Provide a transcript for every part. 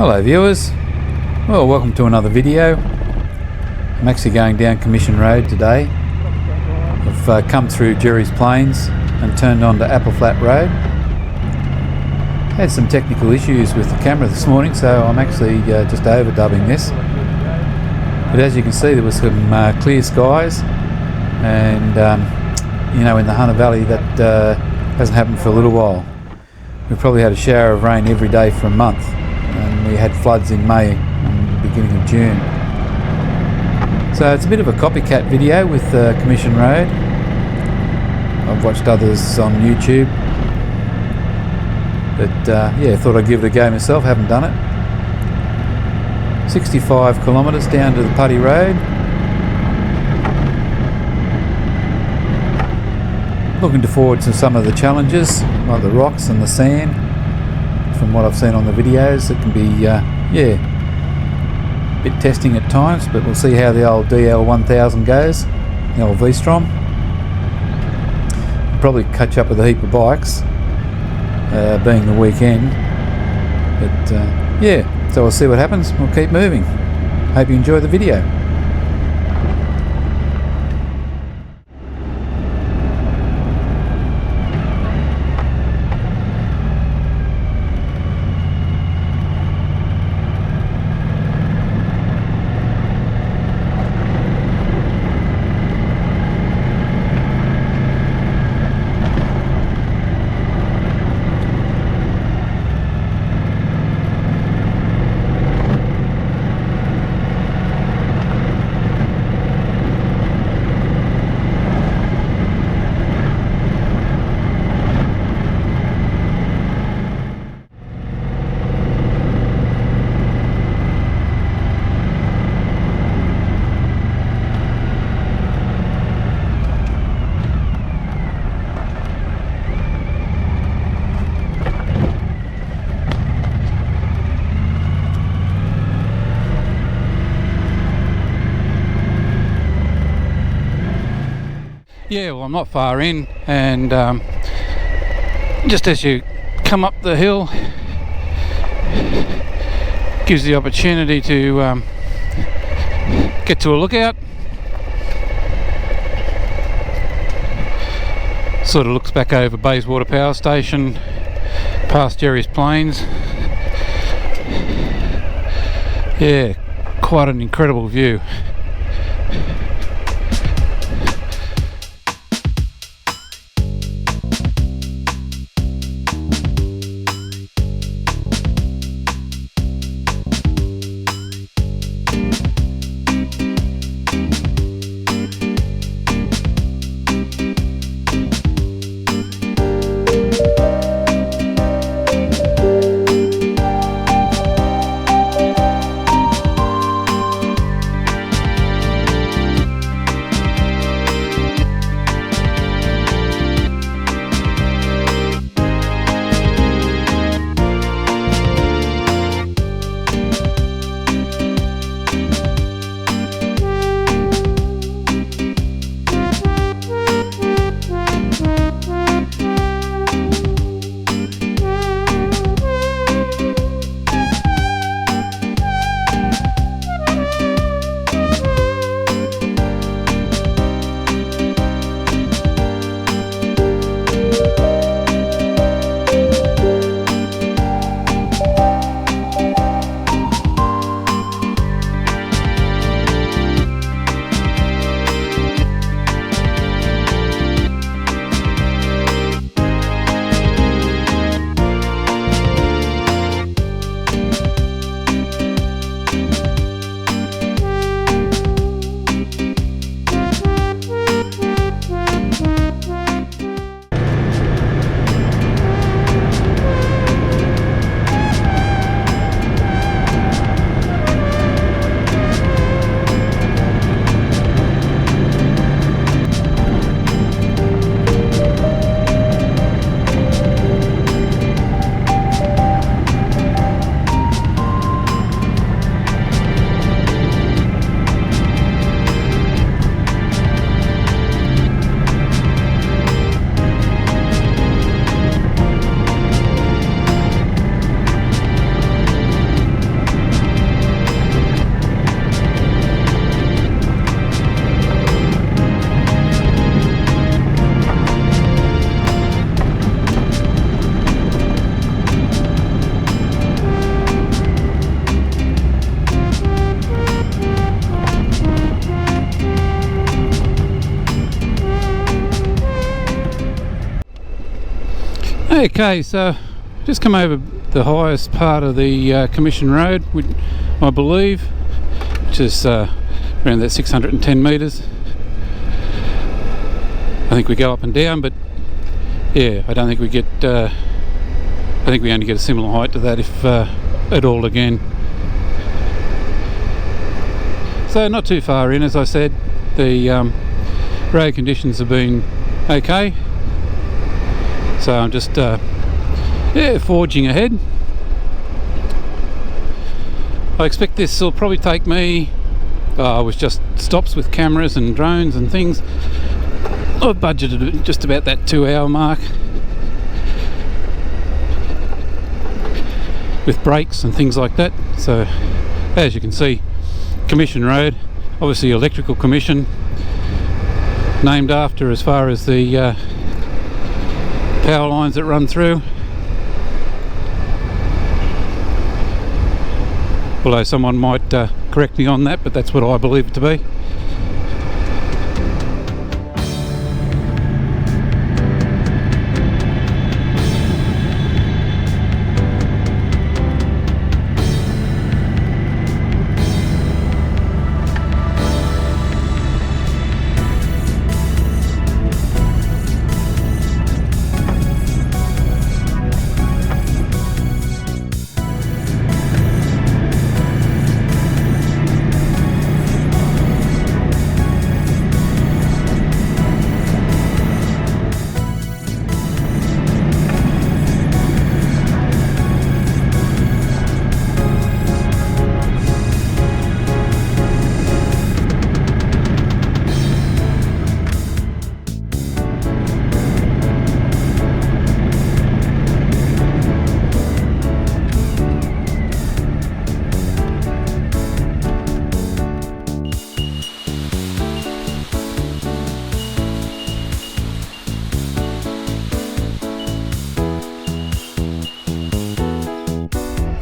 Hello viewers, well welcome to another video. I'm actually going down Commission Road today. I've come through Jerry's Plains and turned onto Apple Flat Road. Had some technical issues with the camera this morning, so I'm actually just overdubbing this. But as you can see, there was some clear skies, and you know, in the Hunter Valley that hasn't happened for a little while. We've probably had a shower of rain every day for a month, and we had floods in May and the beginning of June. So it's a bit of a copycat video with Commission Road. I've watched others on YouTube, but yeah, thought I'd give it a go myself. Haven't done it. 65 kilometres down to the Putty Road. Looking forward to some of the challenges, like the rocks and the sand. From what I've seen on the videos, it can be yeah, a bit testing at times, but we'll see how the old DL1000 goes, the old V-Strom. Probably catch up with a heap of bikes, being the weekend, but yeah, so we'll see what happens. We'll keep moving. Hope you enjoy the video. Yeah, well, I'm not far in, and just as you come up the hill, gives the opportunity to get to a lookout. Sort of looks back over Bayswater Power Station, past Jerry's Plains. Yeah, quite an incredible view. Okay, so just come over the highest part of the Commission Road, I believe, which is around that 610 metres. I think we go up and down, but yeah, I don't think we get, I think we only get a similar height to that, if at all, again. So not too far in, as I said. The road conditions have been okay, so I'm just forging ahead. I expect this will probably take me, with just stops with cameras and drones and things, I've budgeted just about that 2-hour mark, with brakes and things like that. So as you can see, Commission Road, obviously electrical commission, named after as far as the power lines that run through. Although someone might correct me on that, but that's what I believe it to be.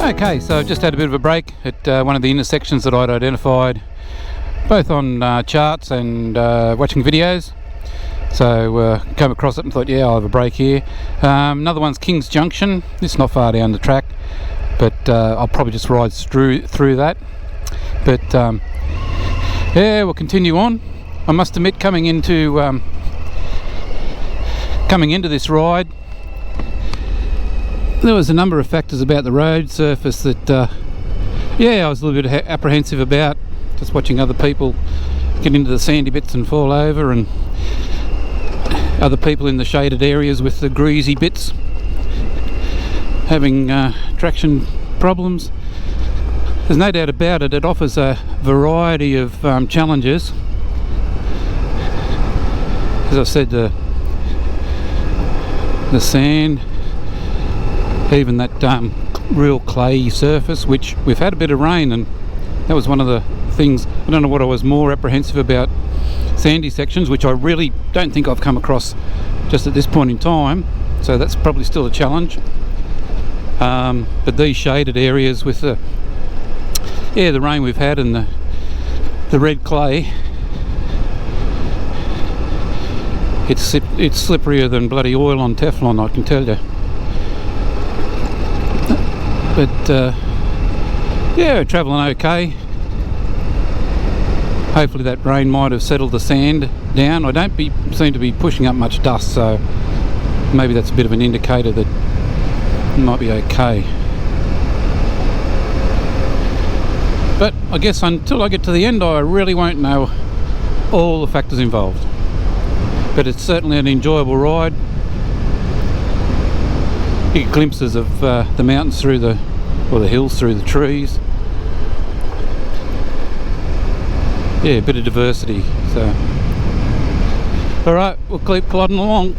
Okay, so I've just had a bit of a break at one of the intersections that I'd identified, both on charts and watching videos. So came across it and thought, yeah, I'll have a break here. Another one's King's Junction. It's not far down the track, but I'll probably just ride through that. But yeah, we'll continue on. I must admit, coming into this ride, there was a number of factors about the road surface that yeah, I was a little bit apprehensive about, just watching other people get into the sandy bits and fall over, and other people in the shaded areas with the greasy bits having traction problems. There's no doubt about it, it offers a variety of challenges. As I said, the sand, even that real clayey surface, which we've had a bit of rain, and that was one of the things. I don't know what I was more apprehensive about, sandy sections, which I really don't think I've come across just at this point in time, so that's probably still a challenge. But these shaded areas with the rain we've had and the red clay, it's slipperier than bloody oil on Teflon, I can tell you. But yeah, travelling okay. Hopefully that rain might have settled the sand down. I don't seem to be pushing up much dust, so maybe that's a bit of an indicator that it might be okay. But I guess until I get to the end, I really won't know all the factors involved. But it's certainly an enjoyable ride. You get glimpses of the mountains through the hills through the trees. Yeah, a bit of diversity. So, all right, we'll keep plodding along.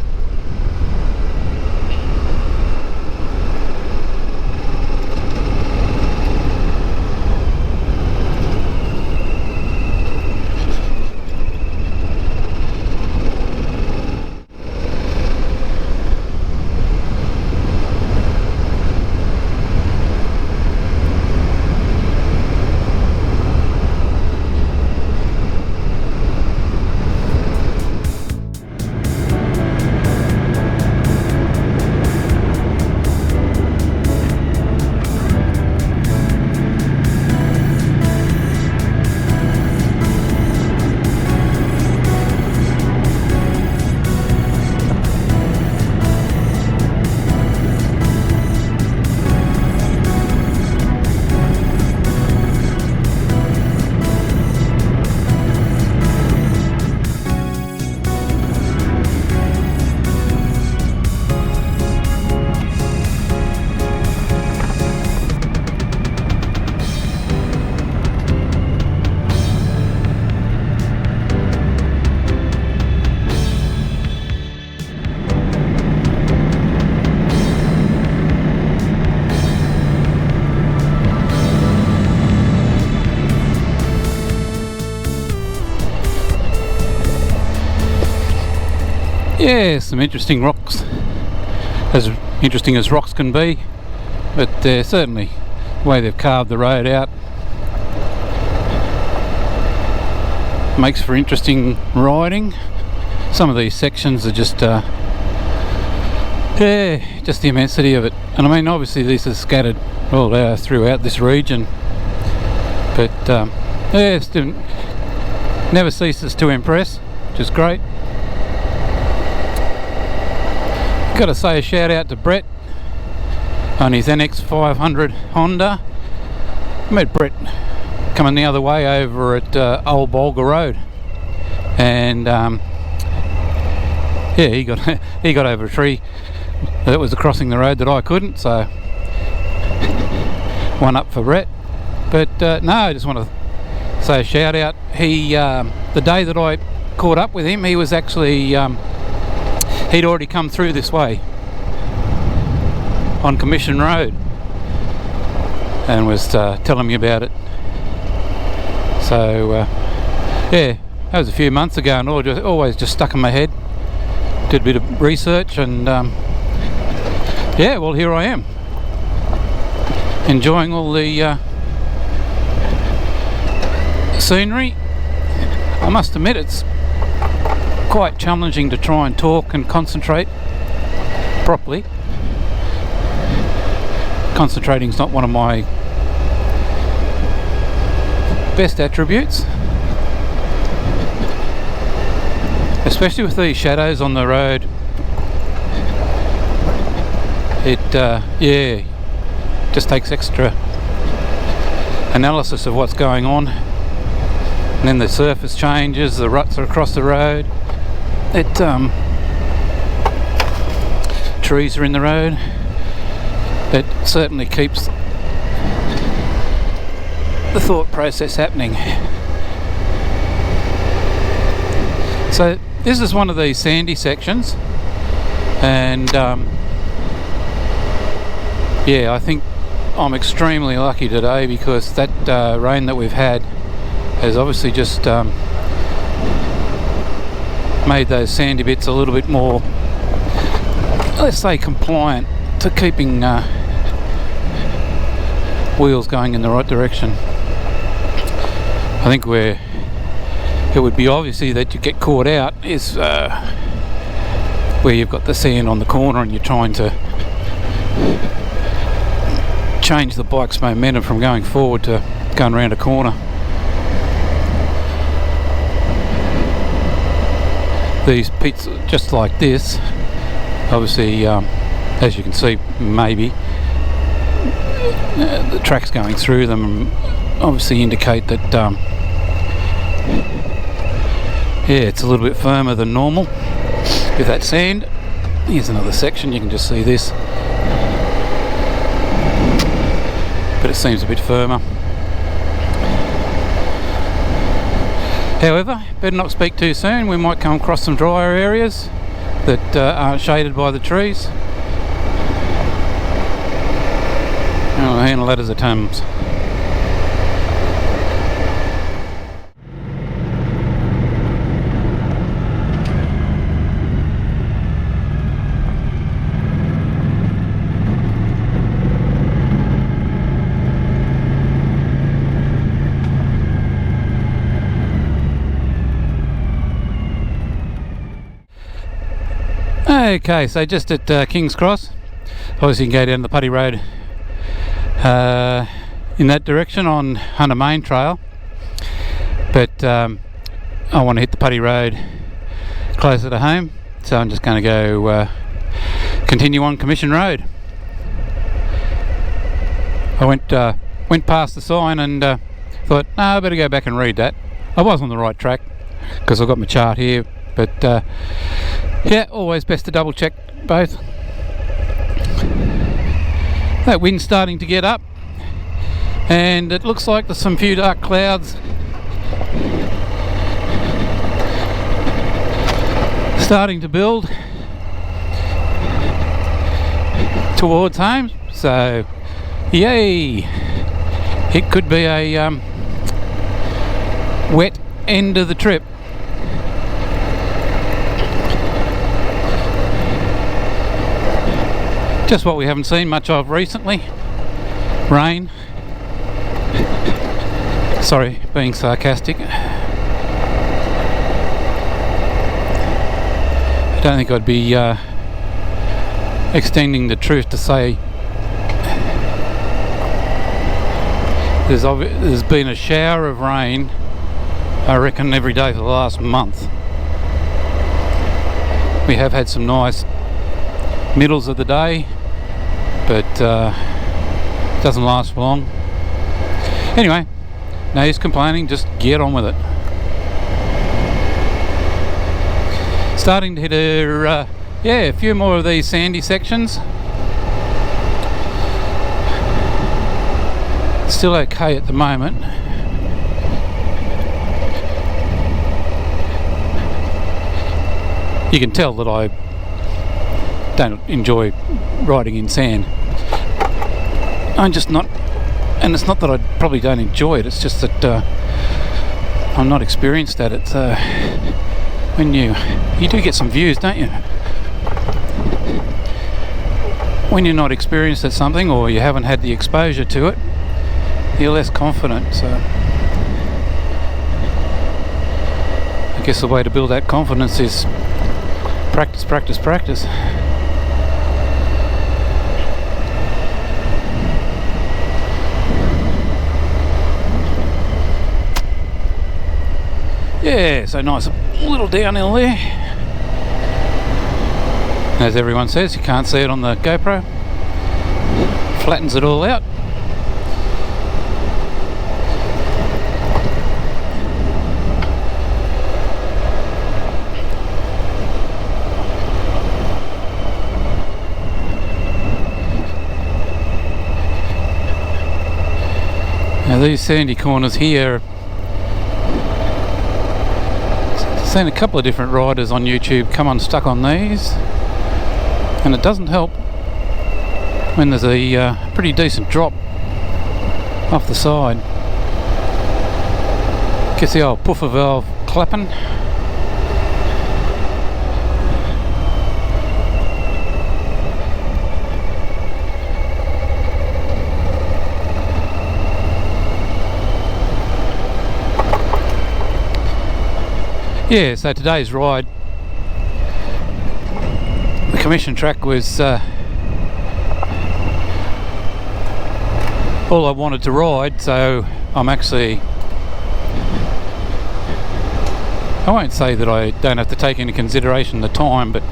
Yeah, some interesting rocks, as interesting as rocks can be, but certainly the way they've carved the road out makes for interesting riding. Some of these sections are just just the immensity of it. And I mean, obviously these are scattered all throughout this region, but still never ceases to impress, which is great. Got to say a shout out to Brett on his NX500 Honda. I met Brett coming the other way over at Old Bolger Road, and he got over a tree that was crossing the road that I couldn't, so one up for Brett. But no, I just want to say a shout out. He the day that I caught up with him, he was actually he'd already come through this way on Commission Road and was telling me about it. So yeah, that was a few months ago, and always just stuck in my head. Did a bit of research, and yeah, well, here I am, enjoying all the scenery. I must admit, it's quite challenging to try and talk and concentrate properly. Concentrating's not one of my best attributes, especially with these shadows on the road. It yeah, just takes extra analysis of what's going on. And then the surface changes, the ruts are across the road, trees are in the road. It certainly keeps the thought process happening. So this is one of these sandy sections, and yeah, I think I'm extremely lucky today, because that rain that we've had has obviously just made those sandy bits a little bit more, let's say, compliant to keeping wheels going in the right direction. I think where it would be obviously that you get caught out is where you've got the sand on the corner and you're trying to change the bike's momentum from going forward to going around a corner. These pits just like this, obviously, as you can see, maybe the tracks going through them obviously indicate that yeah, it's a little bit firmer than normal with that sand. Here's another section, you can just see this, but it seems a bit firmer. However, better not speak too soon, we might come across some drier areas that aren't shaded by the trees. I'll handle that as it comes. Okay, so just at King's Cross, obviously you can go down the Putty Road in that direction on Hunter Main Trail, but I want to hit the Putty Road closer to home, so I'm just going to go continue on Commission Road. I went past the sign and thought, no, I better go back and read that. I was on the right track because I've got my chart here, but yeah, always best to double check both. That wind's starting to get up, and it looks like there's some few dark clouds starting to build towards home, so yay, it could be a wet end of the trip. Just what we haven't seen much of recently. Rain. Sorry, being sarcastic. I don't think I'd be extending the truth to say there's been a shower of rain, I reckon, every day for the last month. We have had some nice middles of the day, but it doesn't last for long. Anyway, no use complaining, just get on with it. Starting to hit a few more of these sandy sections. Still okay at the moment. You can tell that I don't enjoy riding in sand. I'm just not, and it's not that I probably don't enjoy it, it's just that I'm not experienced at it. So when you do get some views, don't you? When you're not experienced at something, or you haven't had the exposure to it, you're less confident. So I guess the way to build that confidence is practice, practice, practice. Yeah, so nice little downhill there. As everyone says, you can't see it on the GoPro. Flattens it all out. Now these sandy corners here, I've seen a couple of different riders on YouTube come unstuck on these, and it doesn't help when there's a pretty decent drop off the side. Gets the old puffer valve clapping. Yeah, so today's ride, the commission track was all I wanted to ride, so I'm actually, I won't say that I don't have to take into consideration the time, but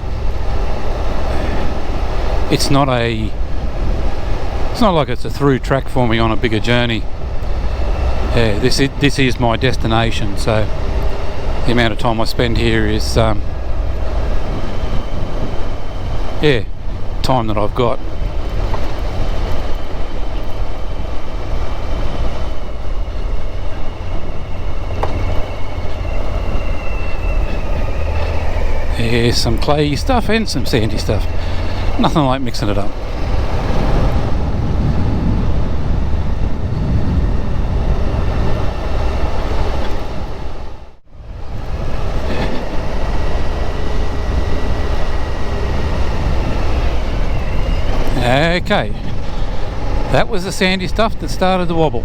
it's not like it's a through track for me on a bigger journey. Yeah, this is my destination, so the amount of time I spend here is time that I've got. There's some clayey stuff and some sandy stuff. Nothing like mixing it up. Okay, that was the sandy stuff that started the wobble.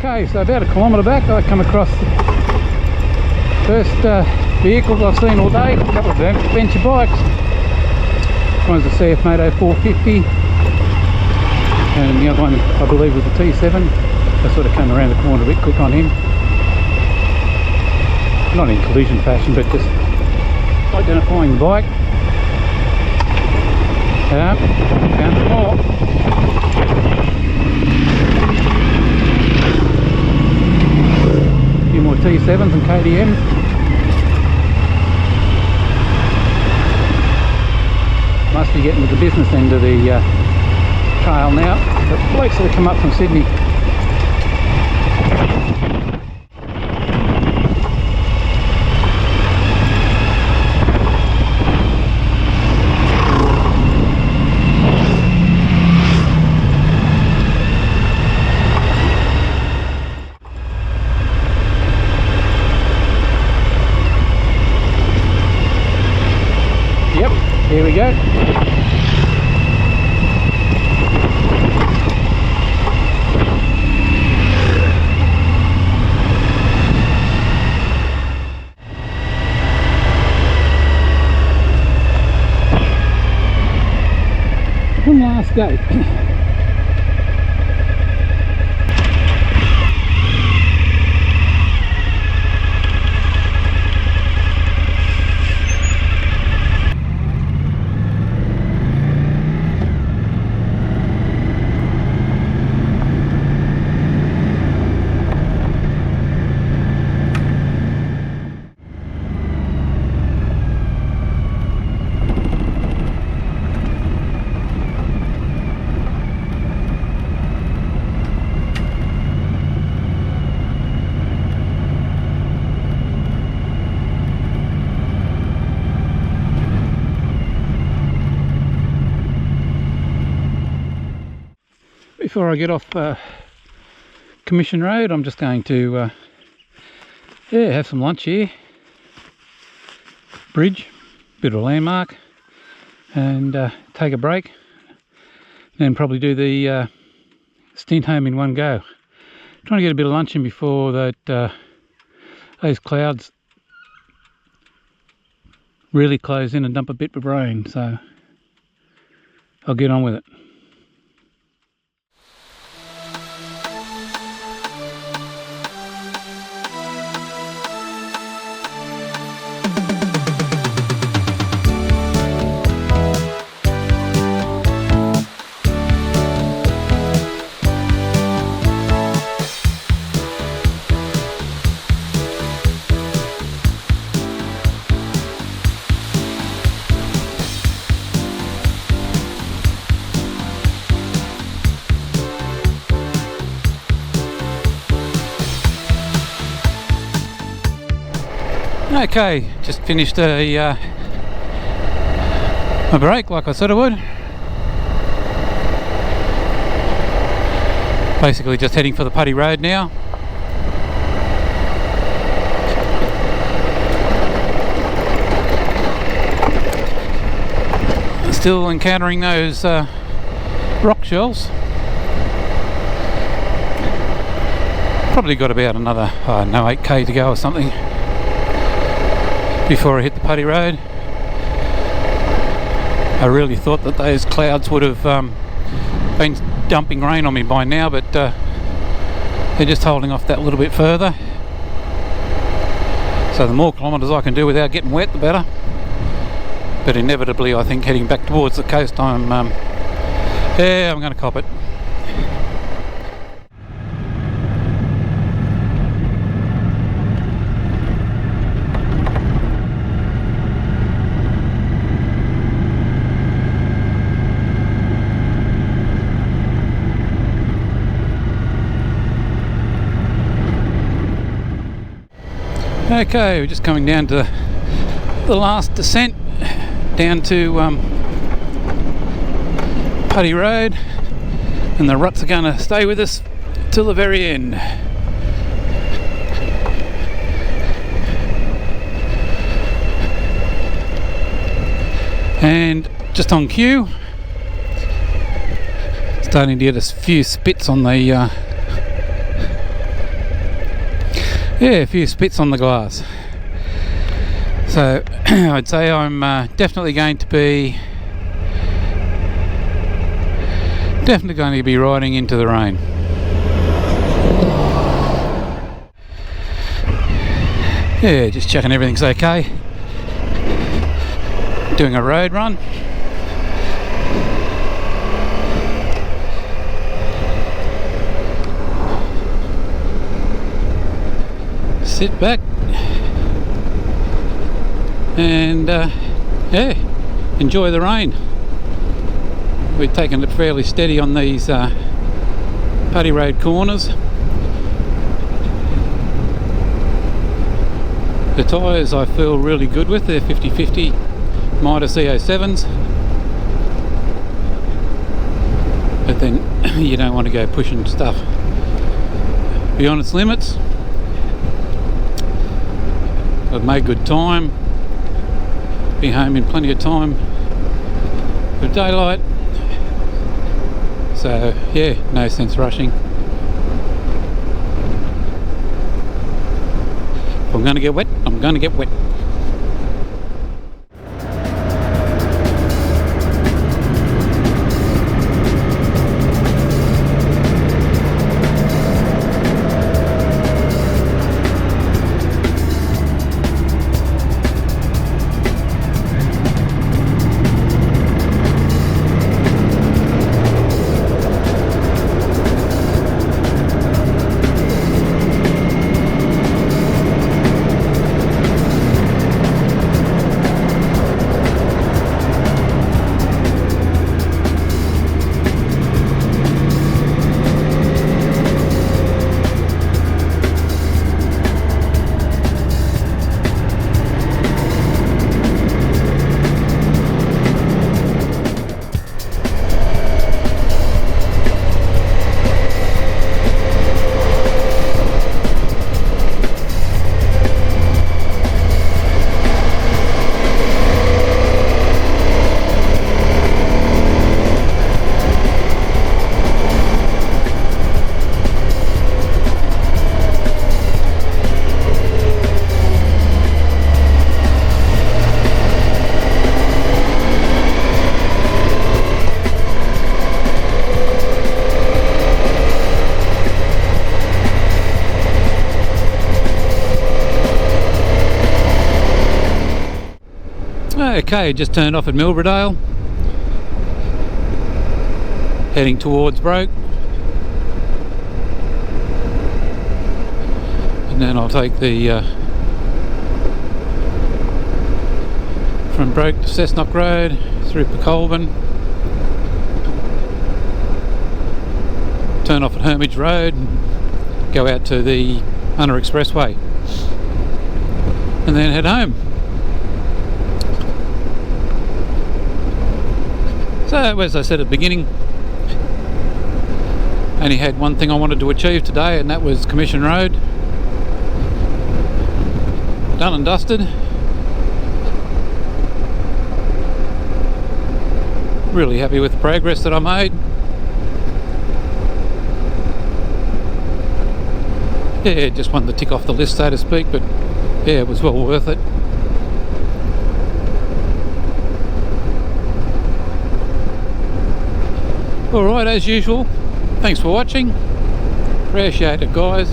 Okay, so about a kilometre back I come across the first vehicles I've seen all day, a couple of adventure bikes. One's a CF Moto 450 and the other one I believe was a T7. I sort of came around the corner a bit quick on him. Not in collision fashion, but just identifying the bike. Found some more. A few more T7s and KTMs. Must be getting to the business end of the trail now. The blokes that have come up from Sydney. Here we go. One last gate. Before I get off Commission Road, I'm just going to have some lunch here. Bridge, bit of a landmark, and take a break. Then probably do the stint home in one go. Trying to get a bit of lunch in before that those clouds really close in and dump a bit of rain. So I'll get on with it. Okay, just finished a break like I said I would. Basically just heading for the Putty Road now. Still encountering those rock shells. Probably got about another 8k to go or something before I hit the Putty Road. I really thought that those clouds would have been dumping rain on me by now, but they're just holding off that little bit further. So the more kilometres I can do without getting wet, the better. But inevitably, I think heading back towards the coast, I'm going to cop it. Okay, we're just coming down to the last descent down to Putty Road, and the ruts are going to stay with us till the very end. And just on cue, starting to get a few spits on the Yeah, a few spits on the glass. So I'd say I'm definitely going to be riding into the rain. Yeah, just checking everything's okay. Doing a road run. Sit back and yeah, enjoy the rain. We're taking it fairly steady on these putty road corners. The tyres I feel really good with. They're 50/50 Mitre CO7s, but then you don't want to go pushing stuff beyond its limits. I've made good time, be home in plenty of time for daylight, so yeah, no sense rushing. If I'm going to get wet, I'm going to get wet. Okay, just turned off at Milberdale, heading towards Broke, and then I'll take the from Broke to Cessnock Road through Pecolbin, turn off at Hermitage Road, and go out to the Hunter Expressway, and then head home. So, as I said at the beginning, I only had one thing I wanted to achieve today, and that was Commission Road. Done and dusted. Really happy with the progress that I made. Yeah, just wanted to tick off the list, so to speak, but yeah, it was well worth it. Alright, as usual, thanks for watching. Appreciate it, guys.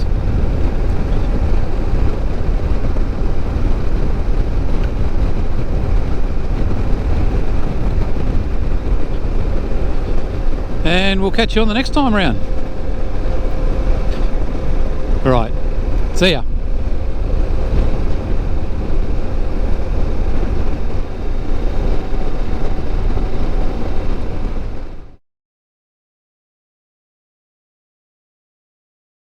And we'll catch you on the next time round. Alright, see ya.